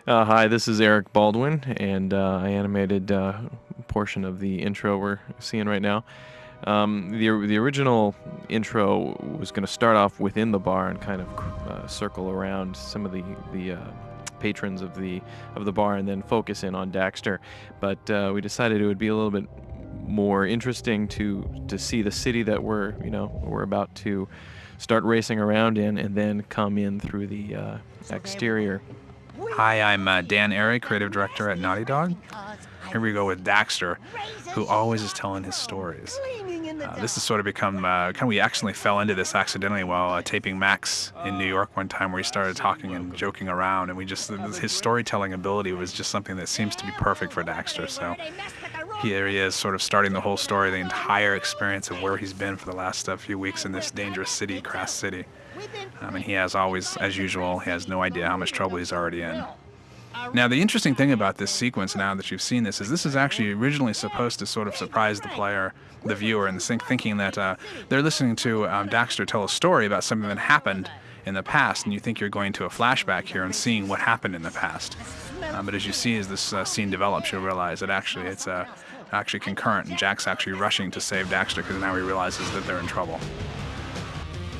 Hi, this is Eric Baldwin, and I animated portion of the intro we're seeing right now. The original intro was going to start off within the bar and kind of circle around some of the patrons of the bar and then focus in on Daxter. But we decided it would be a little bit more interesting to see the city that we're about to start racing around in, and then come in through the exterior. Hi, I'm Dan Airy, creative director at Naughty Dog. Here we go with Daxter, who always is telling his stories. This has sort of become, we accidentally fell into this accidentally while taping Max in New York one time, where he started talking and joking around, and his storytelling ability was just something that seems to be perfect for Daxter. So here he is, sort of starting the whole story, the entire experience of where he's been for the last few weeks in this dangerous city, crass city. And he has always, as usual, he has no idea how much trouble he's already in. Now, the interesting thing about this sequence, now that you've seen this, is this is actually originally supposed to sort of surprise the player, the viewer, and thinking that they're listening to Daxter tell a story about something that happened in the past, and you think you're going to a flashback here and seeing what happened in the past. But as you see, as this scene develops, you'll realize that actually it's actually concurrent, and Jack's actually rushing to save Daxter because now he realizes that they're in trouble.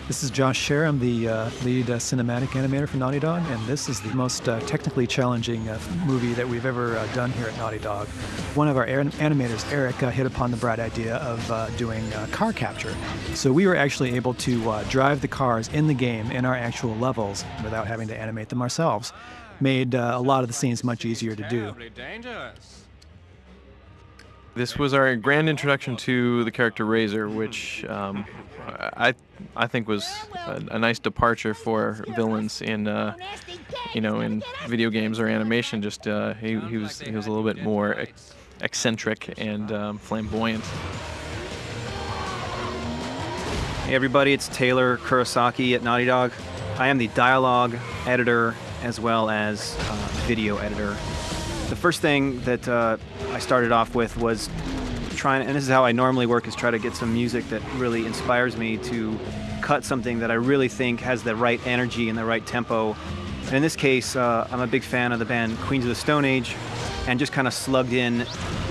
This is Josh Scher. I'm the lead cinematic animator for Naughty Dog, and this is the most technically challenging movie that we've ever done here at Naughty Dog. One of our animators, Eric, hit upon the bright idea of doing car capture. So we were actually able to drive the cars in the game in our actual levels without having to animate them ourselves. Made a lot of the scenes much easier to do. This was our grand introduction to the character Razor, which I think was a nice departure for villains in in video games or animation. Just he was a little bit more eccentric and flamboyant. Hey everybody, it's Taylor Kurosaki at Naughty Dog. I am the dialogue editor as well as video editor. The first thing that I started off with was trying, and this is how I normally work, is try to get some music that really inspires me to cut something that I really think has the right energy and the right tempo. And in this case, I'm a big fan of the band Queens of the Stone Age, and just kind of slugged in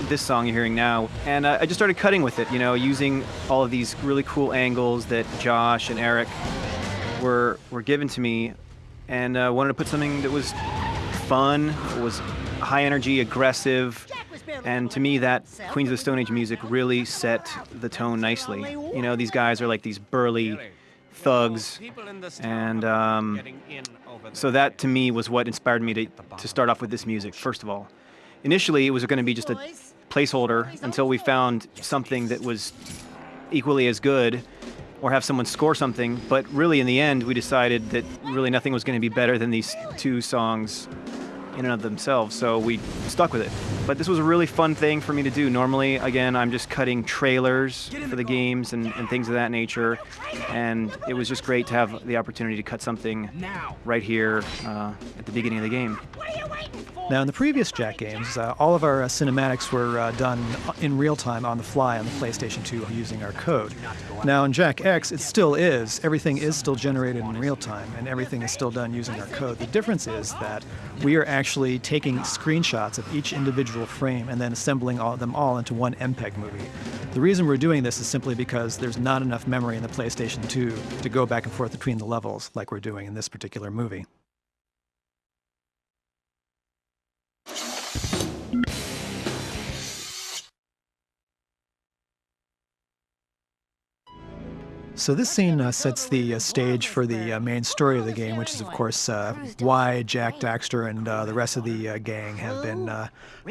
this song you're hearing now. And I just started cutting with it, using all of these really cool angles that Josh and Eric were given to me, and wanted to put something that was fun, was high energy, aggressive, and to me that Queens of the Stone Age music really set the tone nicely. These guys are like these burly thugs, and so that to me was what inspired me to start off with this music, first of all. Initially it was going to be just a placeholder until we found something that was equally as good, or have someone score something, but really in the end we decided that really nothing was going to be better than these two songs in and of themselves, so we stuck with it. But this was a really fun thing for me to do. Normally, again, I'm just cutting trailers for the games and things of that nature, and it was just great to have the opportunity to cut something right here at the beginning of the game. Now, in the previous Jak games, all of our cinematics were done in real time on the fly on the PlayStation 2 using our code. Now, in Jak X, it still is. Everything is still generated in real time, and everything is still done using our code. The difference is that we are actually taking screenshots of each individual frame and then assembling them all into one MPEG movie. The reason we're doing this is simply because there's not enough memory in the PlayStation 2 to go back and forth between the levels like we're doing in this particular movie. So this scene sets the stage for the main story of the game, which is, of course, why Jak, Daxter, and the rest of the gang have been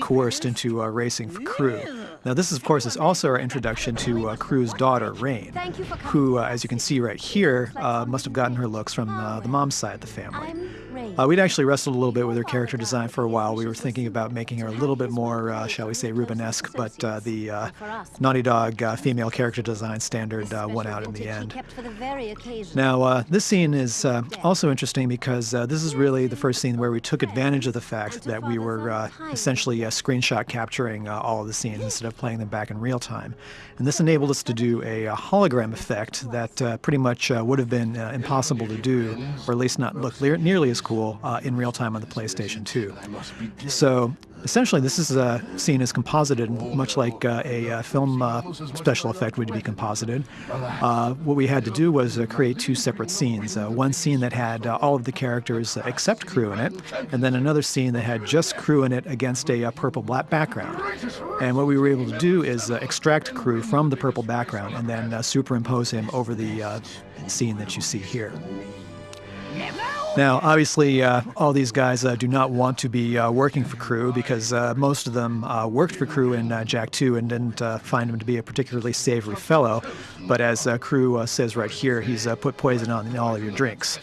coerced into racing for Crew. Now this, of course, is also our introduction to Crew's daughter, Rain, who, as you can see right here, must have gotten her looks from the mom's side of the family. We'd actually wrestled a little bit with her character design for a while. We were thinking about making her a little bit more, shall we say, Rubenesque, but the Naughty Dog female character design standard won out in the end. Now, this scene is also interesting because this is really the first scene where we took advantage of the fact that we were essentially screenshot capturing all of the scenes instead of playing them back in real time. And this enabled us to do a hologram effect that pretty much would have been impossible to do, or at least not look nearly as cool visual in real time on the PlayStation 2. So essentially, this is a scene is composited much like a film special effect would be composited. What we had to do was create two separate scenes. One scene that had all of the characters except crew in it, and then another scene that had just crew in it against a purple-black background. And what we were able to do is extract crew from the purple background and then superimpose him over the scene that you see here. Now, obviously, all these guys do not want to be working for crew because most of them worked for crew in Jak 2 and didn't find him to be a particularly savory fellow. But as crew says right here, he's put poison on all of your drinks.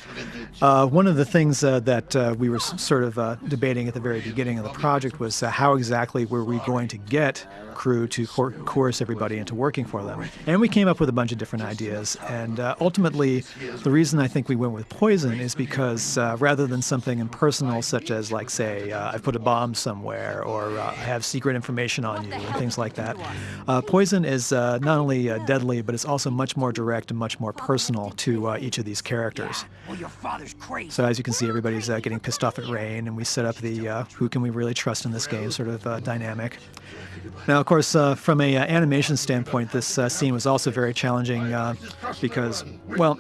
One of the things that we were sort of debating at the very beginning of the project was how exactly were we going to get crew to coerce everybody into working for them. And we came up with a bunch of different ideas. And ultimately, the reason I think we went with poison is because rather than something impersonal, such as, like, say, I've put a bomb somewhere, or I have secret information on you, and things like that, poison is not only deadly, but it's also much more direct and much more personal to each of these characters. So as you can see, everybody's getting pissed off at Rain, and we set up the who can we really trust in this game sort of dynamic. Now, of course, from an animation standpoint, this scene was also very challenging because, well,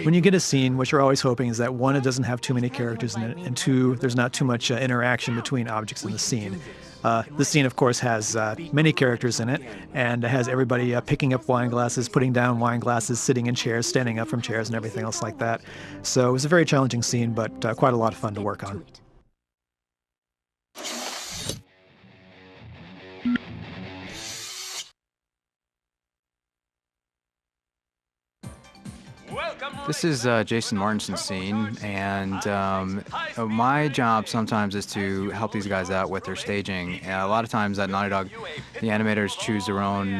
when you get a scene, what you're always hoping is that, one, it doesn't have too many characters in it, and two, there's not too much interaction between objects in the scene. The scene, of course, has many characters in it, and has everybody picking up wine glasses, putting down wine glasses, sitting in chairs, standing up from chairs, and everything else like that. So it was a very challenging scene, but quite a lot of fun to work on. This is Jason Martinson's scene, and my job sometimes is to help these guys out with their staging. A lot of times at Naughty Dog, the animators choose their own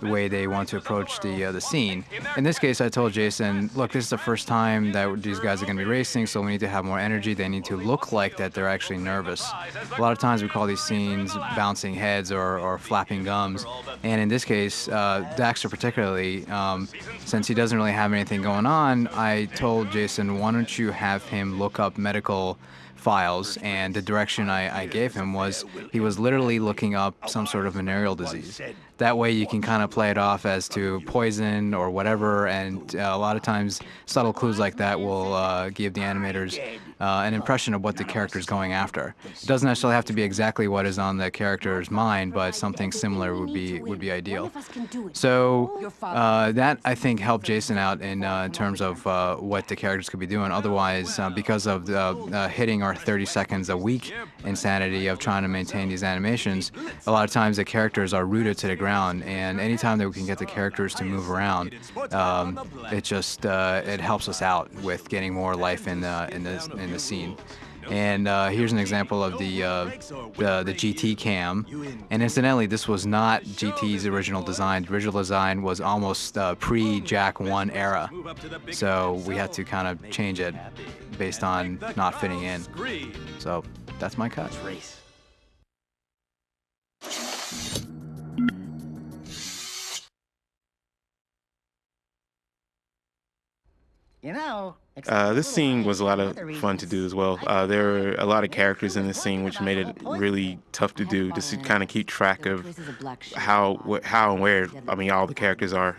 the way they want to approach the scene. In this case, I told Jason, look, this is the first time that these guys are going to be racing, so we need to have more energy. They need to look like that they're actually nervous. A lot of times we call these scenes bouncing heads or flapping gums, and in this case, Daxter particularly, since he doesn't really have anything going on, I told Jason, why don't you have him look up medical files, and the direction I gave him was he was literally looking up some sort of venereal disease. That way you can kind of play it off as to poison or whatever, and a lot of times subtle clues like that will give the animators an impression of what the character is going after. It doesn't necessarily have to be exactly what is on the character's mind, but something similar would be ideal. So that, I think, helped Jason out in terms of what the characters could be doing. Otherwise, because of the hitting our 30 seconds a week insanity of trying to maintain these animations, a lot of times the characters are rooted to the ground, and anytime that we can get the characters to move around, it just it helps us out with getting more life in the scene. And here's an example of the GT cam. And incidentally, this was not GT's original design. The original design was almost pre-Jak 1 era. So we had to kind of change it based on not fitting in. So that's my cut. You know, this scene was a lot of fun to do as well. There were a lot of characters in this scene, which made it really tough to do, just to kind of keep track of how and where, I mean, all the characters are,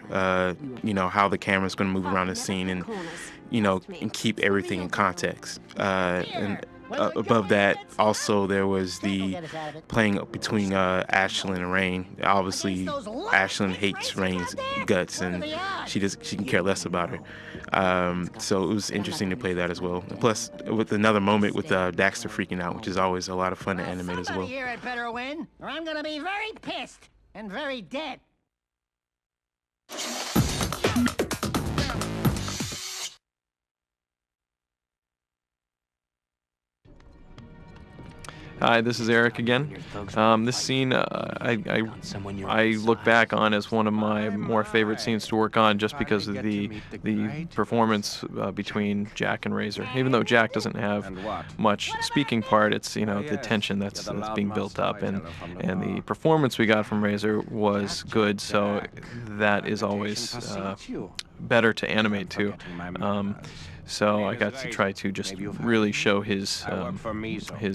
you know, how the camera's going to move around the scene, and, you know, and keep everything in context. And above that, also, there was the playing between Ashlyn and Rain. Obviously, Ashlyn hates Rain's guts, and she can care less about her. So it was interesting to play that as well. And plus, with another moment with Daxter freaking out, which is always a lot of fun to animate as well. Here had better win, or I'm gonna be very pissed and very dead. Hi, this is Eric again. This scene, I look back on as one of my more favorite scenes to work on, just because of the performance between Jak and Razor. Even though Jak doesn't have much speaking part, it's, you know, the tension that's being built up, and the performance we got from Razor was good. So that is always better to animate to. So I got to try to just really show his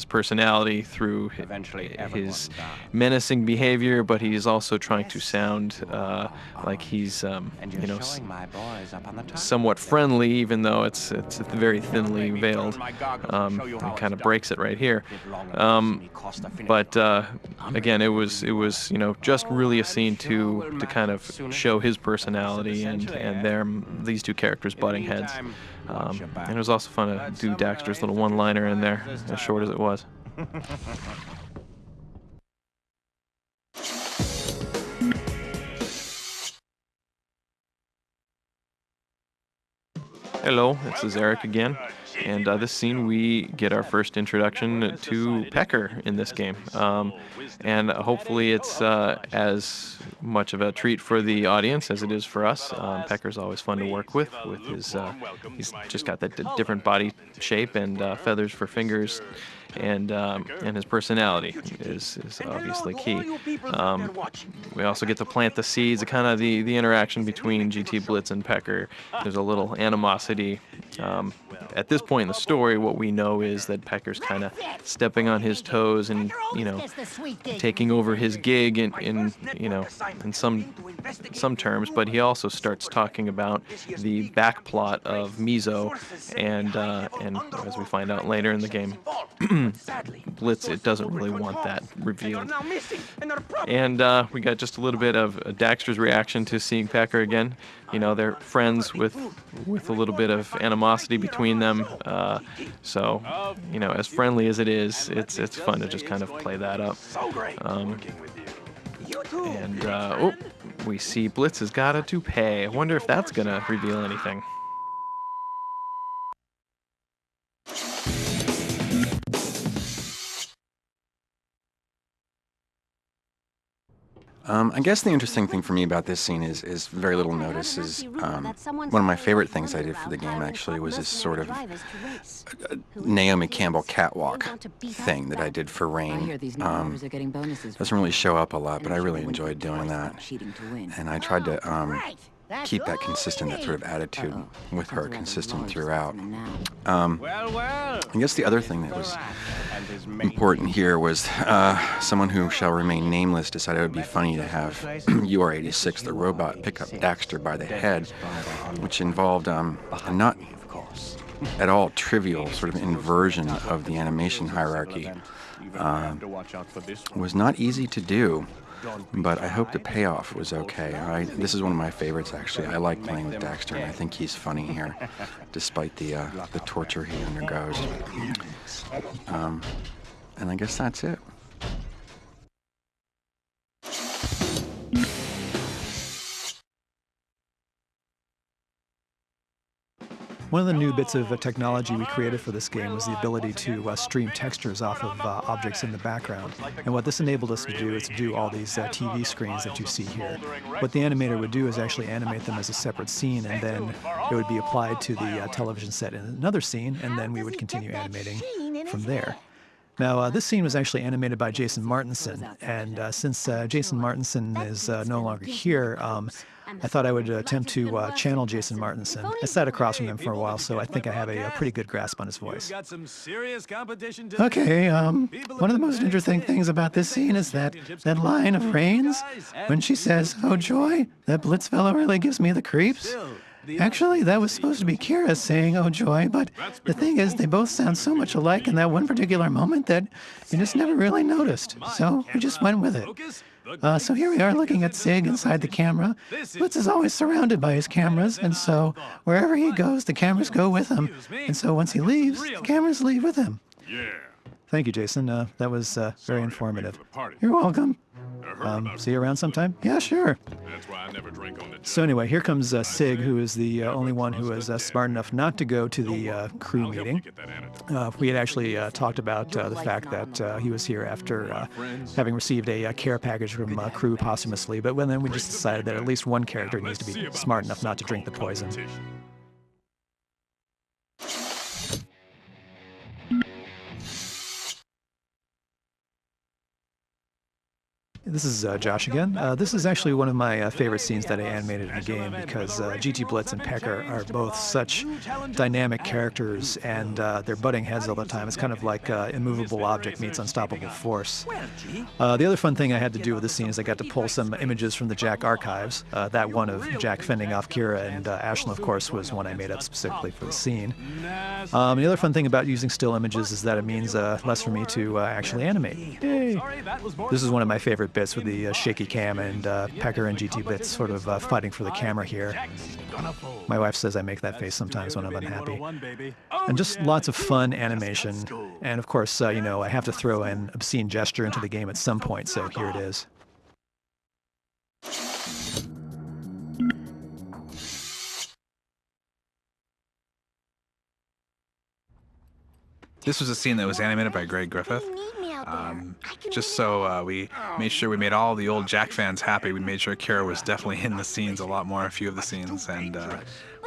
personality through his menacing behavior, but he's also trying to sound like he's somewhat friendly, even though it's very thinly veiled. It kind of breaks it right here. But again, it was just really a scene to kind of show his personality and these two characters butting heads. And it was also fun to do Daxter's little one-liner in there, as short as it was. Hello, this is Eric again, and this scene we get our first introduction to Pecker in this game, and hopefully it's as much of a treat for the audience as it is for us. Pecker's always fun to work with his, he's just got that different body shape and feathers for fingers. And his personality is obviously key. We also get to plant the seeds, kind of the interaction between GT Blitz and Pecker. There's a little animosity. At this point in the story, what we know is that Pecker's kind of stepping on his toes and taking over his gig in some terms. But he also starts talking about the back plot of Mizo, and as we find out later in the game, Blitz, it doesn't really want that revealed. And we got just a little bit of Daxter's reaction to seeing Pecker again. They're friends with a little bit of animosity between them. So, as friendly as it is, it's fun to just kind of play that up. We see Blitz has got a toupee. I wonder if that's gonna reveal anything. I guess the interesting thing for me about this scene is very little notice. One of my favorite things I did for the game actually was this sort of Naomi Campbell catwalk thing that I did for Rain. Doesn't really show up a lot, but I really enjoyed doing that. And I tried to keep that consistent, that sort of attitude with her consistent throughout. I guess the other thing that was important here was someone who shall remain nameless decided it would be funny to have UR-86, the robot, pick up Daxter by the head, which involved a not at all trivial sort of inversion of the animation hierarchy. Was not easy to do, but I hope the payoff was okay. This is one of my favorites, actually. I like playing with Daxter, and I think he's funny here, despite the torture he undergoes. And I guess that's it. One of the new bits of technology we created for this game was the ability to stream textures off of objects in the background. And what this enabled us to do is to do all these TV screens that you see here. What the animator would do is actually animate them as a separate scene, and then it would be applied to the television set in another scene, and then we would continue animating from there. Now, this scene was actually animated by Jason Martinson, and since Jason Martinson is no longer here, I thought I would attempt to channel Jason Martinson. I sat across from him for a while, so I think I have a pretty good grasp on his voice. Okay, one of the most interesting things about this scene is that line of Rain's, when she says, "Oh joy, that Blitz fellow really gives me the creeps." Actually, that was supposed to be Kira saying, "Oh joy," but the thing is, they both sound so much alike in that one particular moment that you just never really noticed. So we just went with it. So here we are looking at Sig inside the camera. Blitz is always surrounded by his cameras, and so wherever he goes, the cameras go with him. And so once he leaves, the cameras leave with him. Thank you, Jason. That was very informative. You're welcome. See you around sometime? Yeah, sure. So anyway, here comes Sig, who is the only one who is smart enough not to go to the crew meeting. We had actually talked about the fact that he was here after having received a care package from crew posthumously, but then we just decided that at least one character needs to be smart enough not to drink the poison. this is Josh again. This is actually one of my favorite scenes that I animated in the game because GT Blitz and Pecker are both such dynamic characters, and they're butting heads all the time. It's kind of like immovable object meets unstoppable force. The other fun thing I had to do with this scene is I got to pull some images from the Jak archives. That one of Jak fending off Kira and Ashlyn, of course, was one I made up specifically for the scene. The other fun thing about using still images is that it means less for me to actually animate. Yay! This is one of my favorite bits with the shaky cam and Pecker and GT Blitz sort of fighting for the camera here. My wife says I make that face sometimes when I'm unhappy. And just lots of fun animation. And of course, I have to throw an obscene gesture into the game at some point, so here it is. This was a scene that was animated by Greg Griffith. Just so we made sure we made all the old Jak fans happy, we made sure Kira was definitely in the scenes a lot more, a few of the scenes, and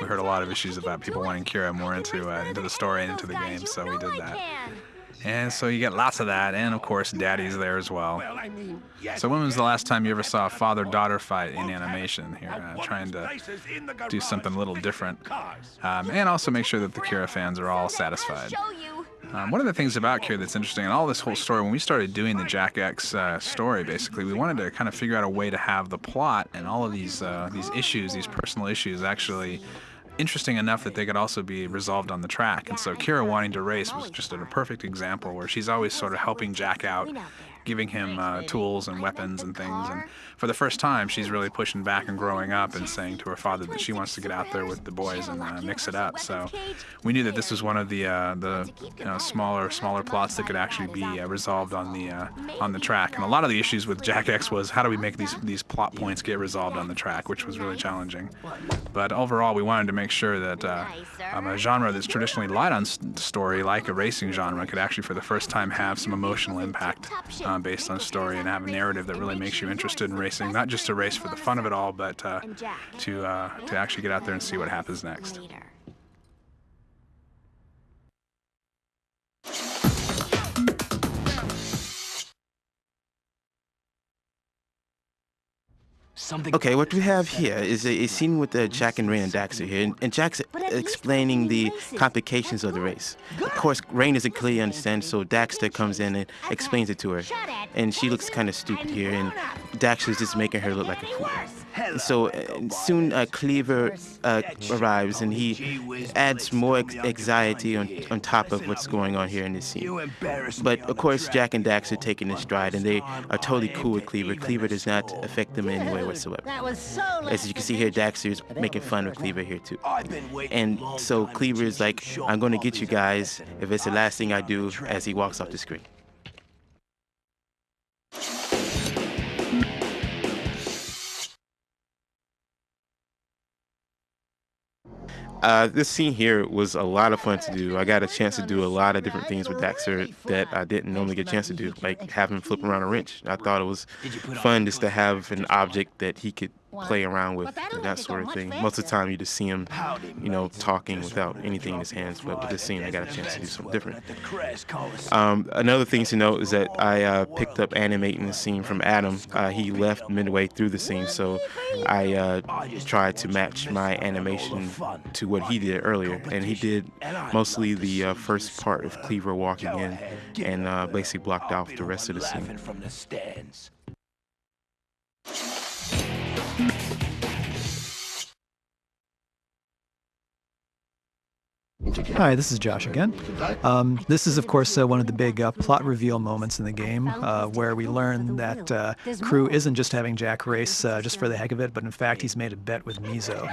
we heard a lot of issues about people wanting Kira more into the story and into the game, so we did that. And so you get lots of that, and of course Daddy's there as well. So when was the last time you ever saw a father-daughter fight in animation here? Trying to do something a little different, and also make sure that the Kira fans are all satisfied. One of the things about Kira that's interesting in all this whole story, when we started doing the Jak X story, basically, we wanted to kind of figure out a way to have the plot and all of these issues, these personal issues, actually interesting enough that they could also be resolved on the track. And so Kira wanting to race was just a perfect example where she's always sort of helping Jak out, giving him tools and weapons and things. And for the first time, she's really pushing back and growing up and saying to her father that she wants to get out there with the boys and mix it up. So we knew that this was one of the smaller plots that could actually be resolved on the track. And a lot of the issues with Jak X was how do we make these plot points get resolved on the track, which was really challenging. But overall, we wanted to make sure that a genre that's traditionally light on story, like a racing genre, could actually for the first time have some emotional impact based on story and have a narrative that really makes you interested in racing, not just to race for the fun of it all, but to actually get out there and see what happens next. Okay, what we have here is a scene with Jak and Rain and Daxter here, and Jak's explaining the complications of the race. Of course, Rain doesn't clearly understand, so Daxter comes in and explains it to her. And she looks kind of stupid here, and Daxter's just making her look like a fool. And so soon Cleaver arrives, and he adds more anxiety on top of what's going on here in this scene. But of course, Jak and Dax are taking this stride, and they are totally cool with Cleaver. Cleaver does not affect them in any way whatsoever. As you can see here, Daxter is making fun of Cleaver here too. And so Cleaver is like, I'm going to get you guys if it's the last thing I do, as he walks off the screen. This scene here was a lot of fun to do. I got a chance to do a lot of different things with Daxter that I didn't normally get a chance to do, like have him flip around a wrench. I thought it was fun just to have an object that he could play around with, and that sort of thing. Most of the time you just see him, talking without anything in his hands, but with this scene I got a chance to do something different. Another thing to note is that I picked up animating the scene from Adam. He left midway through the scene, so I tried to match my animation to what he did earlier, and he did mostly the first part of Cleaver walking in and basically blocked off the rest of the scene. Hi, this is Josh again. This is, of course, one of the big plot reveal moments in the game where we learn that Crew isn't just having Jak race just for the heck of it, but in fact he's made a bet with Mizo.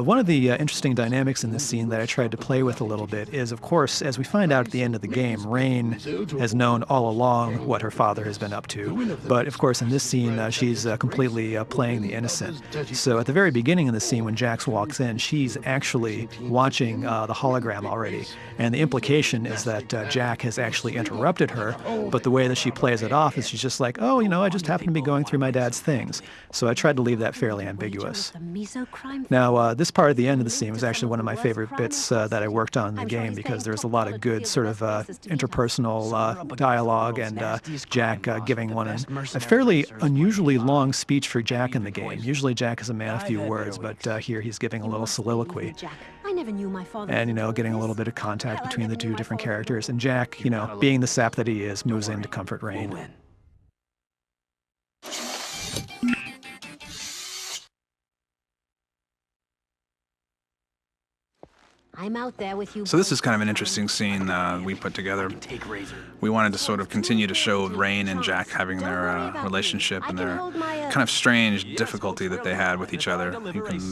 One of the interesting dynamics in this scene that I tried to play with a little bit is, of course, as we find out at the end of the game, Rain has known all along what her father has been up to. But, of course, in this scene, she's completely playing the innocent. So at the very beginning of the scene, when Jax walks in, she's actually watching the hologram program already. And the implication is that Jack has actually interrupted her, but the way that she plays it off is she's just like, oh, I just happen to be going through my dad's things. So I tried to leave that fairly ambiguous. Now, this part of the end of the scene was actually one of my favorite bits that I worked on in the game, because there's a lot of good sort of interpersonal dialogue, and Jack giving one a fairly unusually long speech for Jack in the game. Usually Jack is a man of few words, but here he's giving a little soliloquy. And, getting a little bit of contact between the two different characters. And Jack, being the sap that he is, moves in to comfort Rain. I'm out there with you. So this is kind of an interesting scene we put together. We wanted to sort of continue to show Rain and Jack having their relationship and their kind of strange difficulty that they had with each other.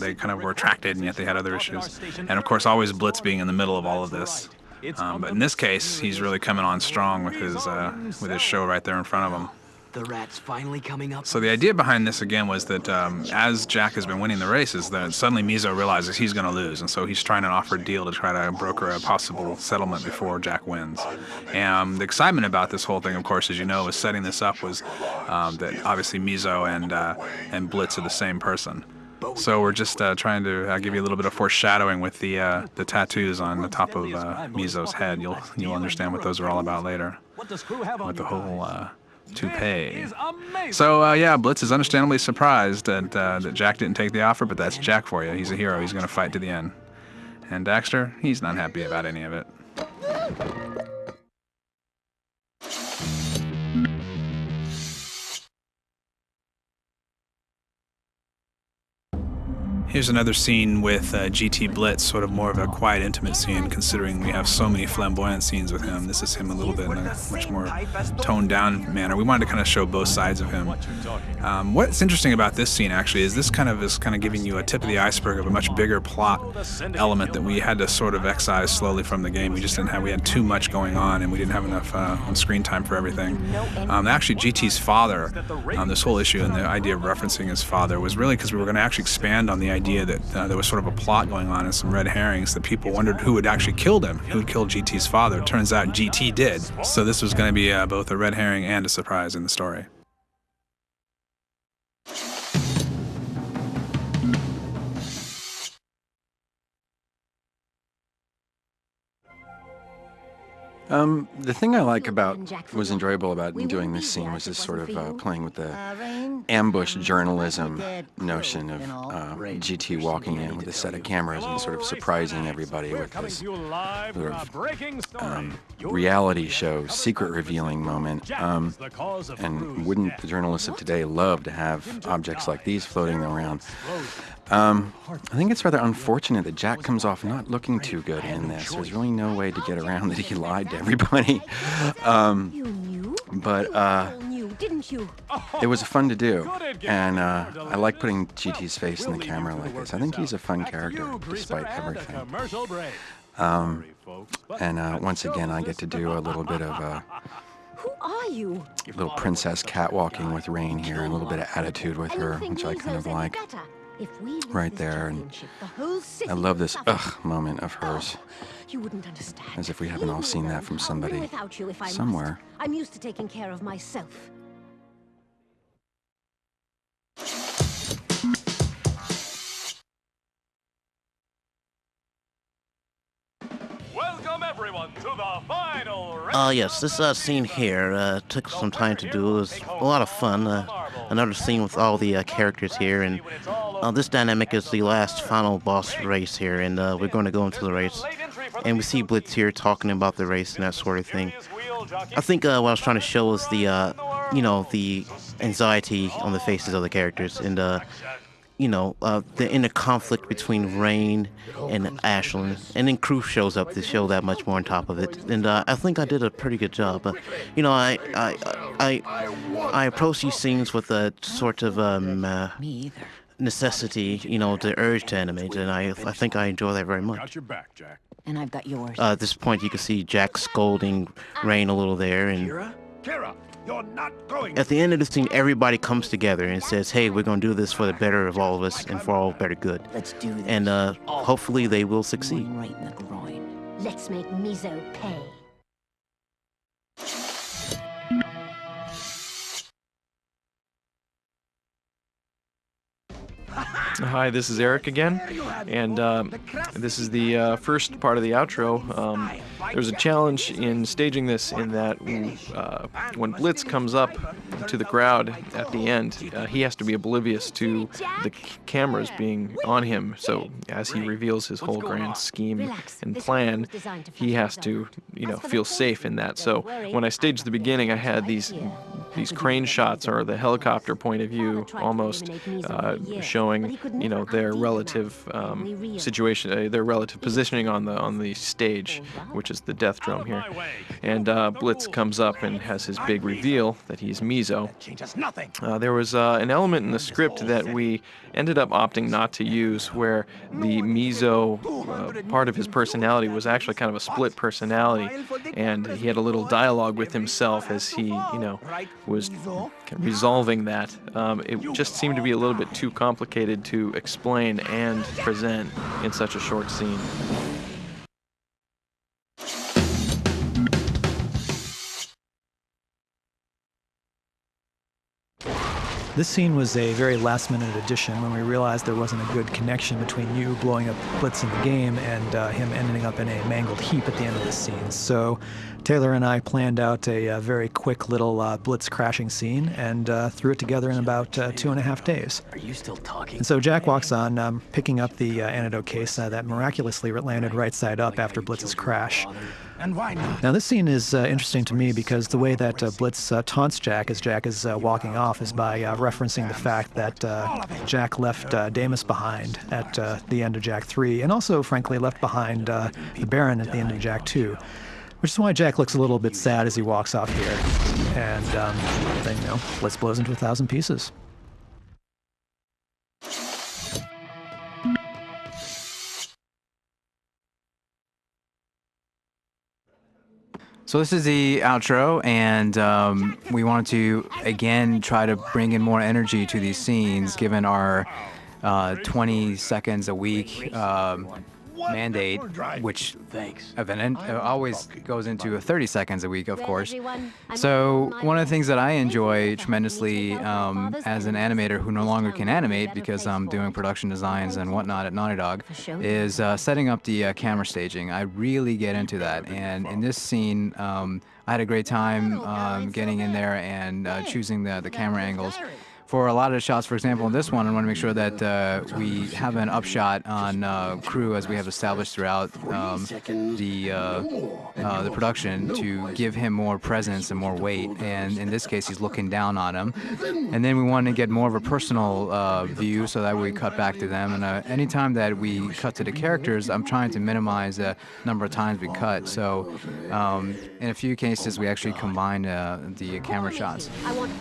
They kind of were attracted, and yet they had other issues. And of course, always Blitz being in the middle of all of this. But in this case, he's really coming on strong with his show right there in front of him. The rat's finally coming up. So the idea behind this again was that as Jack has been winning the races, that suddenly Mizo realizes he's going to lose, and so he's trying to offer a deal to try to broker a possible settlement before Jack wins. And the excitement about this whole thing, of course, as you know, was setting this up was that obviously Mizo and Blitz are the same person. So we're just trying to give you a little bit of foreshadowing with the tattoos on the top of Mizo's head. You'll understand what those are all about later. With the whole toupee. So yeah, Blitz is understandably surprised that Jack didn't take the offer, but that's Jack for you. He's a hero. He's going to fight to the end. And Daxter, he's not happy about any of it. Here's another scene with GT Blitz, sort of more of a quiet, intimate scene, considering we have so many flamboyant scenes with him. This is him a little bit in a much more toned-down manner. We wanted to kind of show both sides of him. What's interesting about this scene, actually, is this kind of giving you a tip of the iceberg of a much bigger plot element that we had to sort of excise slowly from the game. We just didn't have, we had too much going on, and we didn't have enough on-screen time for everything. Actually, GT's father, this whole issue and the idea of referencing his father was really because we were going to actually expand on the idea that there was sort of a plot going on and some red herrings that people wondered who had actually killed him, who had killed GT's father. It turns out GT did. So this was going to be both a red herring and a surprise in the story. The thing I was enjoyable about doing this scene was just sort of playing with the ambush journalism notion of GT walking in with a set of cameras and sort of surprising everybody with this sort of reality show, secret revealing moment. And wouldn't the journalists of today love to have objects like these floating around? I think it's rather unfortunate that Jack comes off not looking too good in this. There's really no way to get around that he lied to everybody. But it was fun to do, and I like putting GT's face in the camera like this. I think he's a fun character, despite everything. And once again, I get to do a little bit of Who are you? Little princess catwalking with Rain here, and a little bit of attitude with her, which I kind of like. Right there, and I love this moment of hers. You wouldn't understand. As if we haven't all seen that from somebody somewhere. I'm used to taking care of myself. Welcome everyone to the final round. Yes, this scene here took some time to do. It was a lot of fun. Another scene with all the characters here, and this dynamic is the last final boss race here, and we're going to go into the race. And we see Blitz here talking about the race and that sort of thing. I think what I was trying to show was the, the anxiety on the faces of the characters, and the inner conflict between Rain and Ashlyn. And then Cruz shows up to show that much more on top of it. And I think I did a pretty good job. I approach these scenes with a sort of necessity, the urge to animate, and I think I enjoy that very much. Got your back, Jack. And I've got yours. At this point, you can see Jack scolding Rain a little there, and Kira, you're not going. at the end of the scene, everybody comes together and says, "Hey, we're going to do this for the better of all of us and for all better good." Let's do this. And hopefully, they will succeed. Right in the groin. Let's make Mizo pay. Hi, this is Eric again, and this is the first part of the outro. There's a challenge in staging this in that when Blitz comes up to the crowd at the end, he has to be oblivious to the cameras being on him. So as he reveals his whole grand scheme and plan, he has to, feel safe in that. So when I staged the beginning, I had these crane shots, or the helicopter point of view, almost showing their relative situation, their relative positioning on the stage, which is the death drum here. And Blitz comes up and has his big reveal that he's Mizo. There was an element in the script that we ended up opting not to use, where the Mizo part of his personality was actually kind of a split personality, and he had a little dialogue with himself as he, was resolving that. It just seemed to be a little bit too complicated to explain and present in such a short scene. This scene was a very last-minute addition when we realized there wasn't a good connection between you blowing up Blitz in the game and him ending up in a mangled heap at the end of the scene. So Taylor and I planned out a very quick little Blitz crashing scene and threw it together in about 2.5 days. Are you still talking? And so Jack walks on, picking up the antidote case that miraculously landed right side up after Blitz's crash. And why not? Now this scene is interesting to me because the way that Blitz taunts Jack as Jack is walking off is by referencing the fact that Jack left Damus behind at the end of Jak 3, and also, frankly, left behind the Baron at the end of Jak 2. Which is why Jack looks a little bit sad as he walks off here. And then, Blitz blows into 1,000 pieces. So this is the outro, and we wanted to, again, try to bring in more energy to these scenes, given our 20 seconds a week mandate, which always goes into 30 seconds a week, of course. So one of the things that I enjoy tremendously as an animator who no longer can animate because I'm doing production designs and whatnot at Naughty Dog is setting up the camera staging. I really get into that, and in this scene I had a great time getting in there and choosing the camera angles. For a lot of the shots, for example, in this one, I want to make sure that we have an upshot on crew, as we have established throughout the production, to give him more presence and more weight. And in this case, he's looking down on him. And then we want to get more of a personal view, so that we cut back to them. And anytime that we cut to the characters, I'm trying to minimize the number of times we cut. So in a few cases, we actually combine the camera shots.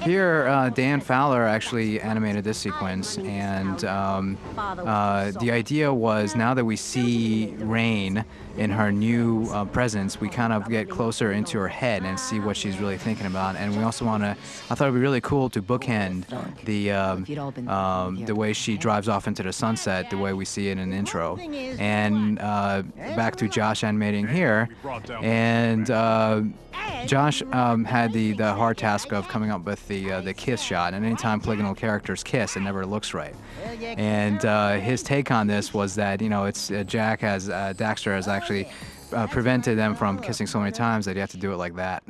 Here, Dan Fowler actually animated this sequence, and the idea was, now that we see Rain in her new presence, we kind of get closer into her head and see what she's really thinking about. And we also want to, I thought it would be really cool to bookend the way she drives off into the sunset, the way we see it in the intro. And back to Josh animating here, and Josh had the hard task of coming up with the kiss shot, and anytime polygonal characters kiss, it never looks right. And his take on this was that, it's Jack Daxter has actually prevented them from kissing so many times that you have to do it like that.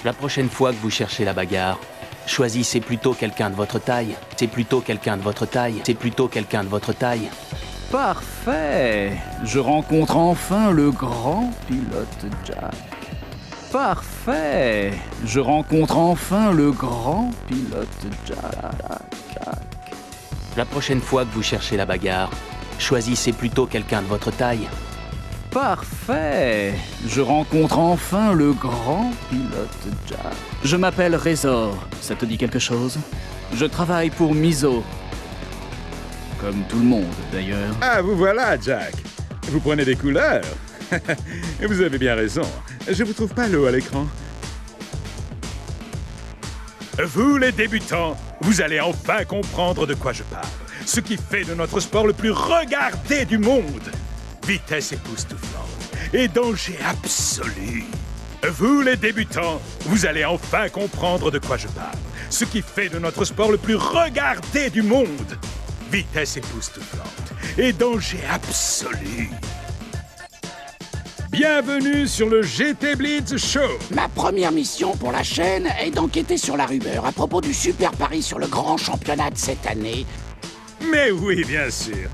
La prochaine fois que vous cherchez la bagarre, choisissez plutôt quelqu'un de votre taille. C'est plutôt quelqu'un de votre taille. C'est plutôt quelqu'un de votre taille. Parfait. Je rencontre enfin le grand pilote Jack. Parfait. Je rencontre enfin le grand pilote Jack. La prochaine fois que vous cherchez la bagarre, choisissez plutôt quelqu'un de votre taille. Parfait. Je rencontre enfin le grand pilote Jack. Je m'appelle Razor. Ça te dit quelque chose? Je travaille pour Mizo. Comme tout le monde, d'ailleurs. Ah, vous voilà, Jack. Vous prenez des couleurs. Vous avez bien raison. Je vous trouve pas l'eau à l'écran. Vous, les débutants, vous allez enfin comprendre de quoi je parle. Ce qui fait de notre sport le plus regardé du monde. Vitesse époustouflante et danger absolu. Vous, les débutants, vous allez enfin comprendre de quoi je parle. Ce qui fait de notre sport le plus regardé du monde. Vitesse époustouflante et danger absolu. Bienvenue sur le GT Blitz Show. Ma première mission pour la chaîne est d'enquêter sur la rumeur à propos du super pari sur le grand championnat de cette année. Mais oui, bien sûr.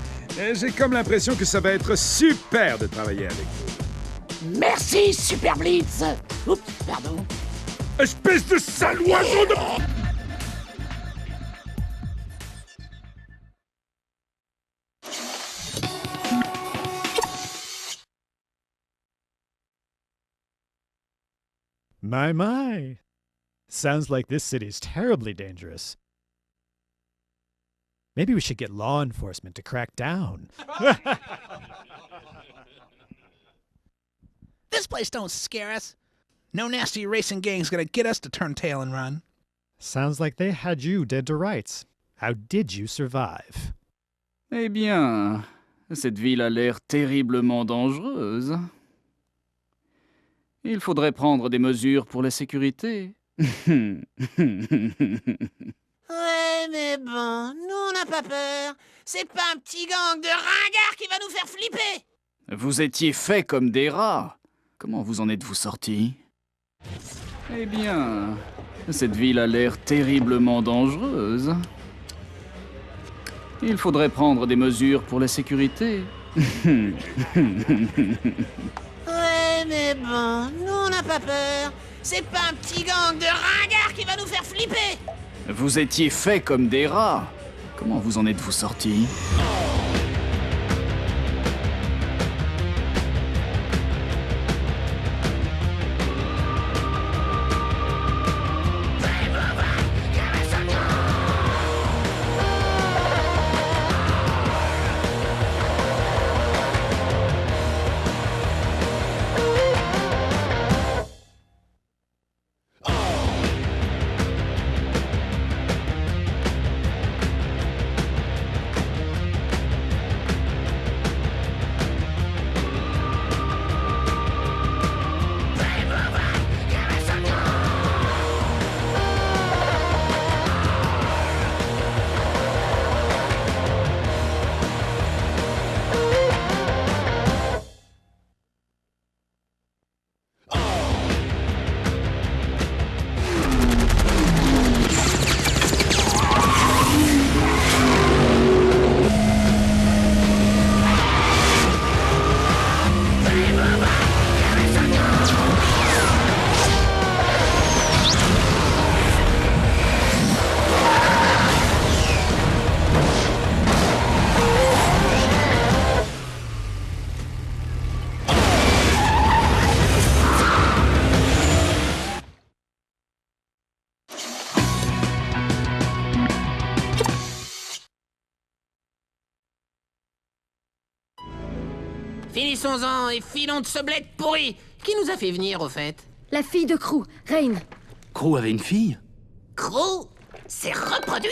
J'ai comme l'impression que ça va être super de travailler avec vous. Merci, Super Blitz. Oups, pardon. Espèce de sale oiseau de... My. Sounds like this city's terribly dangerous. Maybe we should get law enforcement to crack down. This place don't scare us. No nasty racing gang's gonna get us to turn tail and run. Sounds like they had you dead to rights. How did you survive? Eh bien, cette ville a l'air terriblement dangereuse. Il faudrait prendre des mesures pour la sécurité. Ouais, mais bon, nous on n'a pas peur. C'est pas un petit gang de ringards qui va nous faire flipper. Vous étiez faits comme des rats. Comment vous en êtes-vous sortis? Eh bien, cette ville a l'air terriblement dangereuse. Il faudrait prendre des mesures pour la sécurité. Ouais, mais bon, nous on n'a pas peur. C'est pas un petit gang de ringards qui va nous faire flipper. Vous étiez faits comme des rats. Comment vous en êtes-vous sortis? Finissons-en et filons de ce bled pourri. Qui nous a fait venir, au fait? La fille de Crew, Rain. Crew avait une fille? Crew s'est reproduit?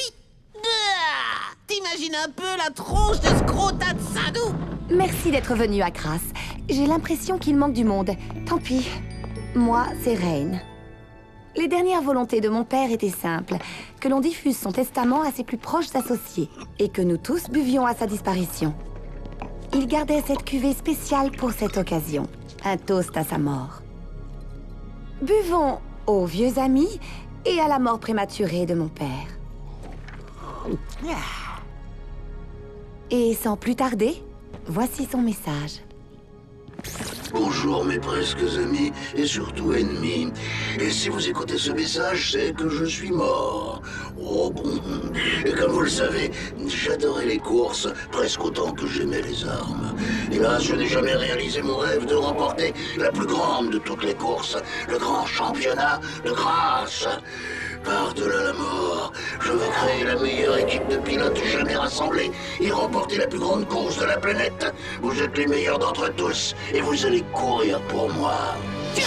T'imagines un peu la tronche de ce gros tas de Saint-Doux? Merci d'être venu à Crass. J'ai l'impression qu'il manque du monde. Tant pis. Moi, c'est Rain. Les dernières volontés de mon père étaient simples. Que l'on diffuse son testament à ses plus proches associés. Et que nous tous buvions à sa disparition. Il gardait cette cuvée spéciale pour cette occasion. Un toast à sa mort. Buvons aux vieux amis et à la mort prématurée de mon père. Et sans plus tarder, voici son message. Bonjour mes presque amis et surtout ennemis. Et si vous écoutez ce message, c'est que je suis mort. Oh bon. Et comme vous le savez, j'adorais les courses presque autant que j'aimais les armes. Hélas, je n'ai jamais réalisé mon rêve de remporter la plus grande de toutes les courses, le grand championnat de grâce. Par-delà la mort, je vais créer la meilleure équipe de pilotes jamais rassemblée et remporter la plus grande course de la planète. Vous êtes les meilleurs d'entre tous et vous allez courir pour moi.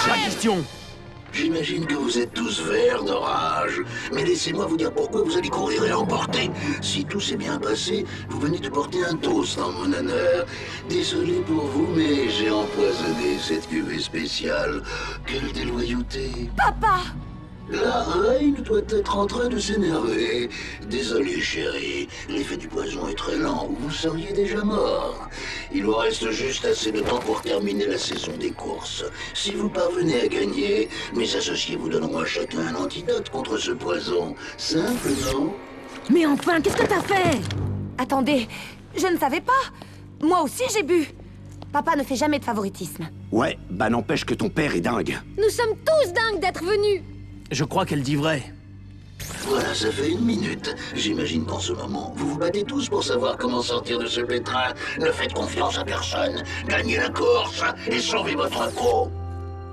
La question. J'imagine que vous êtes tous verts de rage, mais laissez-moi vous dire pourquoi vous allez courir et l'emporter. Si tout s'est bien passé, vous venez de porter un toast en mon honneur. Désolé pour vous, mais j'ai empoisonné cette cuvée spéciale. Quelle déloyauté. Papa! La reine doit être en train de s'énerver. Désolé, chérie. L'effet du poison est très lent ou vous seriez déjà mort. Il vous reste juste assez de temps pour terminer la saison des courses. Si vous parvenez à gagner, mes associés vous donneront à chacun un antidote contre ce poison. Simple, non? Mais enfin, qu'est-ce que t'as fait? Attendez, je ne savais pas. Moi aussi j'ai bu. Papa ne fait jamais de favoritisme. Ouais, bah n'empêche que ton père est dingue. Nous sommes tous dingues d'être venus. Je crois qu'elle dit vrai. Voilà, ça fait 1 minute. J'imagine qu'en ce moment, vous vous battez tous pour savoir comment sortir de ce pétrin. Ne faites confiance à personne. Gagnez la course et sauvez votre peau.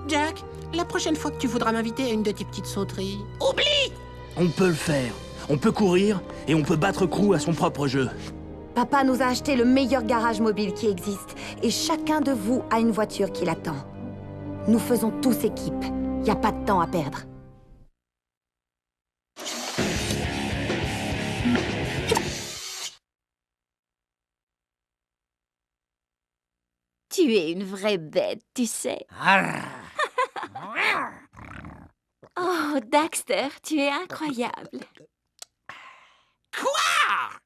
Jack, la prochaine fois que tu voudras m'inviter à une de tes petites sauteries, oublie! On peut le faire. On peut courir et on peut battre Crew à son propre jeu. Papa nous a acheté le meilleur garage mobile qui existe et chacun de vous a une voiture qui l'attend. Nous faisons tous équipe. Y a pas de temps à perdre. Tu es une vraie bête, tu sais. Oh, Daxter, tu es incroyable. Quoi?